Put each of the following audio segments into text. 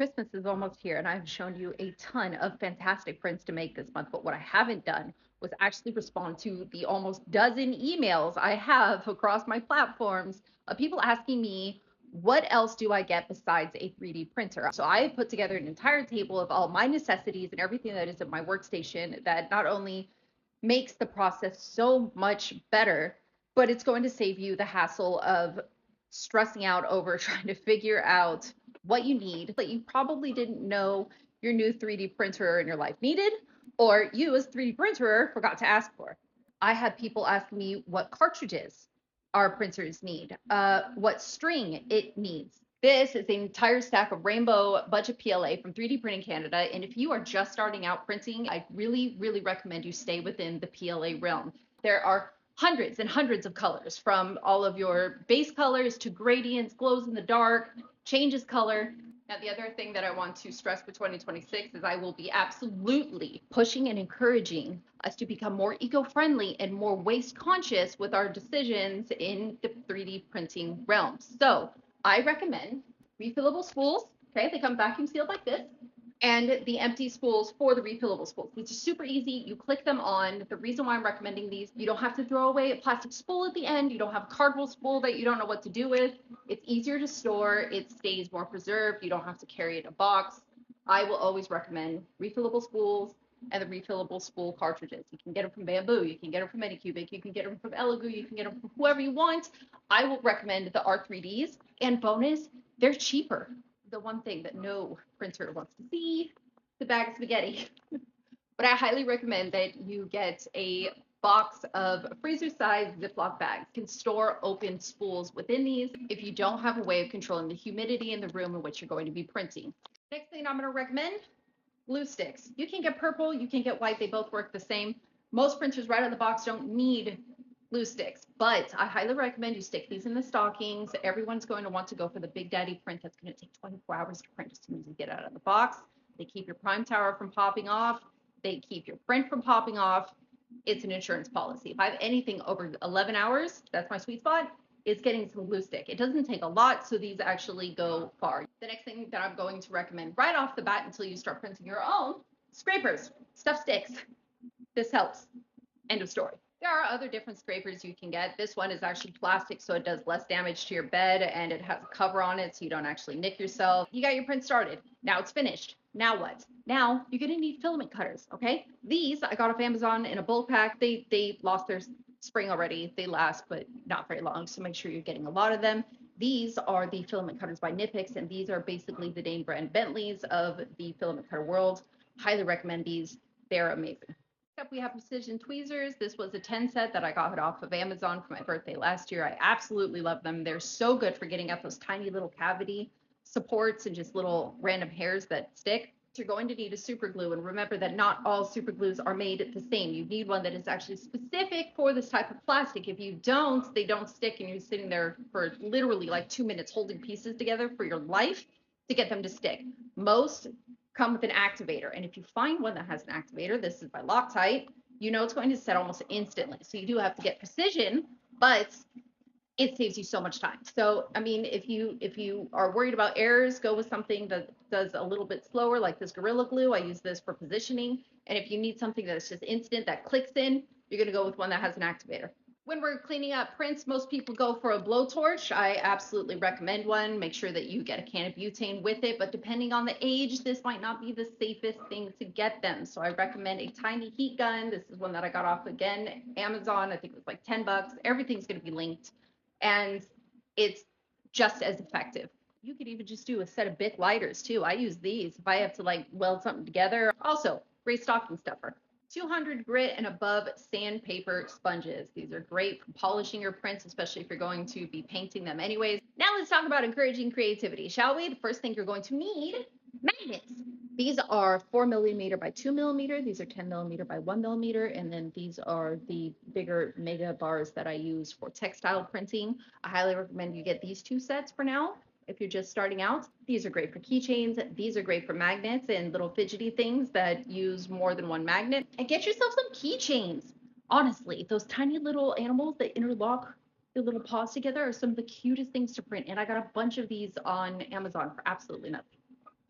Christmas is almost here, and I've shown you a ton of fantastic prints to make this month. But what I haven't done was actually respond to the almost dozen emails I have across my platforms of people asking me, what else do I get besides a 3D printer? So I have put together an entire table of all my necessities and everything that is in my workstation that not only makes the process so much better, but it's going to save you the hassle of stressing out over trying to figure out what you need that you probably didn't know your new 3D printer in your life needed, or you as 3D printer forgot to ask for. I had people ask me what cartridges our printers need, what string it needs. This is an entire stack of rainbow budget PLA from 3D Printing Canada. And if you are just starting out printing, I really, really recommend you stay within the PLA realm. There are hundreds and hundreds of colors, from all of your base colors to gradients, glows in the dark, changes color. Now, the other thing that I want to stress for 2026 is I will be absolutely pushing and encouraging us to become more eco-friendly and more waste conscious with our decisions in the 3D printing realm. So I recommend refillable spools. Okay, they come vacuum sealed like this, and the empty spools for the refillable spools. These are super easy. You click them on. The reason why I'm recommending these, you don't have to throw away a plastic spool at the end. You don't have a cardboard spool that you don't know what to do with. It's easier to store. It stays more preserved. You don't have to carry it in a box. I will always recommend refillable spools and the refillable spool cartridges. You can get them from Bamboo. You can get them from Anycubic. You can get them from Elegoo. You can get them from whoever you want. I will recommend the R3Ds. And bonus, they're cheaper. The one thing that no printer wants to see, the bag of spaghetti. But I highly recommend that you get a box of freezer-sized Ziploc bags. You can store open spools within these if you don't have a way of controlling the humidity in the room in which you're going to be printing. Next thing I'm going to recommend, glue sticks. You can get purple, you can get white, they both work the same. Most printers right out of the box don't need glue sticks, but I highly recommend you stick these in the stockings. Everyone's going to want to go for the Big Daddy print that's going to take 24 hours to print as soon as you get out of the box. They keep your prime tower from popping off. They keep your print from popping off. It's an insurance policy. If I have anything over 11 hours, that's my sweet spot, it's getting some glue stick. It doesn't take a lot, so these actually go far. The next thing that I'm going to recommend right off the bat until you start printing your own, scrapers. Stuff sticks. This helps. End of story. There are other different scrapers you can get. This one is actually plastic, so it does less damage to your bed, and it has a cover on it so you don't actually nick yourself. You got your print started. Now it's finished. Now what? Now you're gonna need filament cutters, okay? These I got off Amazon in a bulk pack. They lost their spring already. They last, but not very long, so make sure you're getting a lot of them. These are the filament cutters by Nipix, and these are basically the Dane brand Bentleys of the filament cutter world. Highly recommend these. They're amazing. Up, we have precision tweezers. This was a 10 set that I got off of Amazon for my birthday last year. I absolutely love them. They're so good for getting at those tiny little cavity supports and just little random hairs that stick. You're going to need a super glue, and remember that not all super glues are made the same. You need one that is actually specific for this type of plastic. If you don't, they don't stick, and you're sitting there for literally like 2 minutes holding pieces together for your life to get them to stick. Most come with an activator. And if you find one that has an activator, this is by Loctite, you know it's going to set almost instantly. So you do have to get precision, but it saves you so much time. So, I mean, if you are worried about errors, go with something that does a little bit slower, like this Gorilla Glue. I use this for positioning. And if you need something that's just instant, that clicks in, you're going to go with one that has an activator. When we're cleaning up prints, most people go for a blowtorch. I absolutely recommend one. Make sure that you get a can of butane with it, but depending on the age, this might not be the safest thing to get them. So I recommend a tiny heat gun. This is one that I got off again, Amazon. I think it was like 10 bucks. Everything's going to be linked, and it's just as effective. You could even just do a set of Bic lighters too. I use these if I have to like weld something together. Also, great stocking stuffer. 200 grit and above sandpaper sponges. These are great for polishing your prints, especially if you're going to be painting them anyways. Now let's talk about encouraging creativity, shall we? The first thing you're going to need, magnets. These are 4mm by 2mm. These are 10mm by 1mm. And then these are the bigger mega bars that I use for textile printing. I highly recommend you get these two sets for now. If you're just starting out, these are great for keychains. These are great for magnets and little fidgety things that use more than one magnet. And get yourself some keychains. Honestly, those tiny little animals that interlock their little paws together are some of the cutest things to print. And I got a bunch of these on Amazon for absolutely nothing.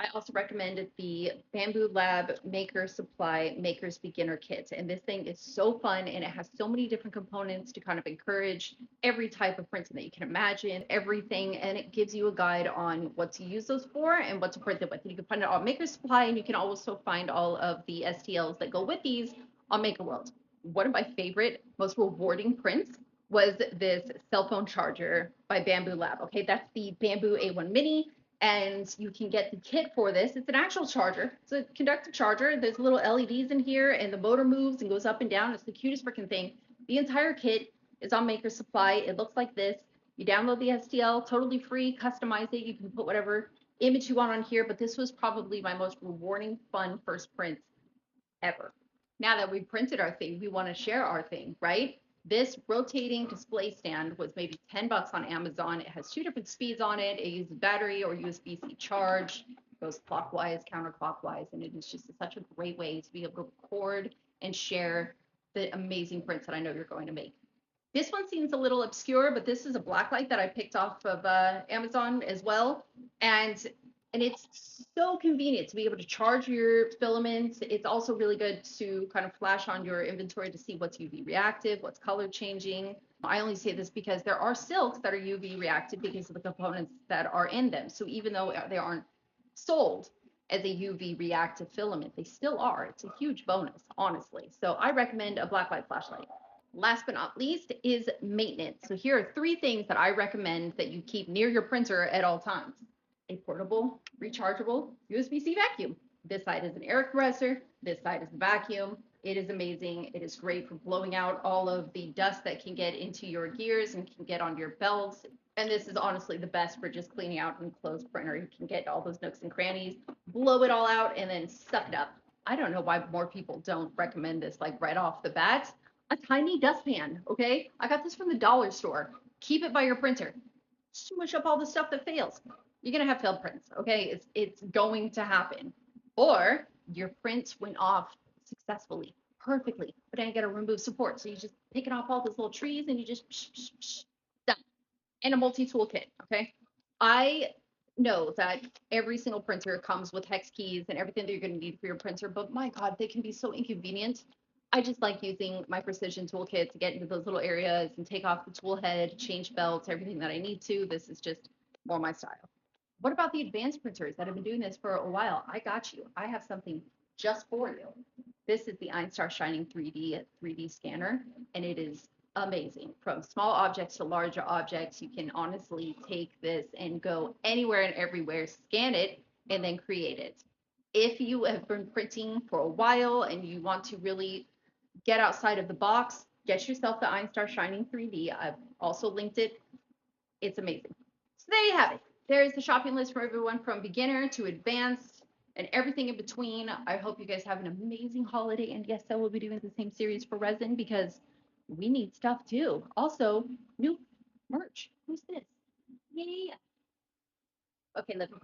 I also recommend the Bamboo Lab Maker Supply Maker's Beginner Kit. And this thing is so fun and it has so many different components to kind of encourage every type of printing that you can imagine, everything. And it gives you a guide on what to use those for and what to print them with. And you can find it on Maker Supply, and you can also find all of the STLs that go with these on Maker World. One of my favorite, most rewarding prints was this cell phone charger by Bamboo Lab. Okay, that's the Bamboo A1 Mini, and you can get the kit for this. It's an actual charger. It's a conductive charger. There's little LEDs in here, and the motor moves and goes up and down. It's the cutest freaking thing. The entire kit is on Maker Supply. It looks like this. You download the STL, totally free, customize it. You can put whatever image you want on here, but this was probably my most rewarding, fun first print ever. Now that we've printed our thing, we want to share our thing, right? This rotating display stand was maybe 10 bucks on Amazon. It has two different speeds on it. It uses battery or USB-C charge, goes clockwise, counterclockwise, and it is just such a great way to be able to record and share the amazing prints that I know you're going to make. This one seems a little obscure, but this is a blacklight that I picked off of Amazon as well. And it's so convenient to be able to charge your filaments. It's also really good to kind of flash on your inventory to see what's UV reactive, what's color changing. I only say this because there are silks that are UV reactive because of the components that are in them. So even though they aren't sold as a UV reactive filament, they still are. It's a huge bonus, honestly. So I recommend a blacklight flashlight. Last but not least is maintenance. So here are three things that I recommend that you keep near your printer at all times. A portable, rechargeable USB-C vacuum. This side is an air compressor. This side is the vacuum. It is amazing. It is great for blowing out all of the dust that can get into your gears and can get on your belts. And this is honestly the best for just cleaning out an enclosed printer. You can get all those nooks and crannies, blow it all out, and then suck it up. I don't know why more people don't recommend this like right off the bat. A tiny dustpan, okay? I got this from the dollar store. Keep it by your printer. Smush up all the stuff that fails. You're gonna have failed prints, okay? It's going to happen. Or your print went off successfully, perfectly, but then you gotta remove support. So you just picking off all those little trees and you just done. And a multi-tool kit, okay? I know that every single printer comes with hex keys and everything that you're going to need for your printer, but my God, they can be so inconvenient. I just like using my precision toolkit to get into those little areas and take off the tool head, change belts, everything that I need to. This is just more my style. What about the advanced printers that have been doing this for a while? I got you. I have something just for you. This is the Einstar Shining 3D scanner, and it is amazing. From small objects to larger objects, you can honestly take this and go anywhere and everywhere, scan it, and then create it. If you have been printing for a while and you want to really get outside of the box, get yourself the Einstar Shining 3D. I've also linked it. It's amazing. So there you have it. There's the shopping list for everyone from beginner to advanced and everything in between. I hope you guys have an amazing holiday. And yes, I will be doing the same series for resin because we need stuff too. Also, new merch. Who's this? Yay. Okay, let me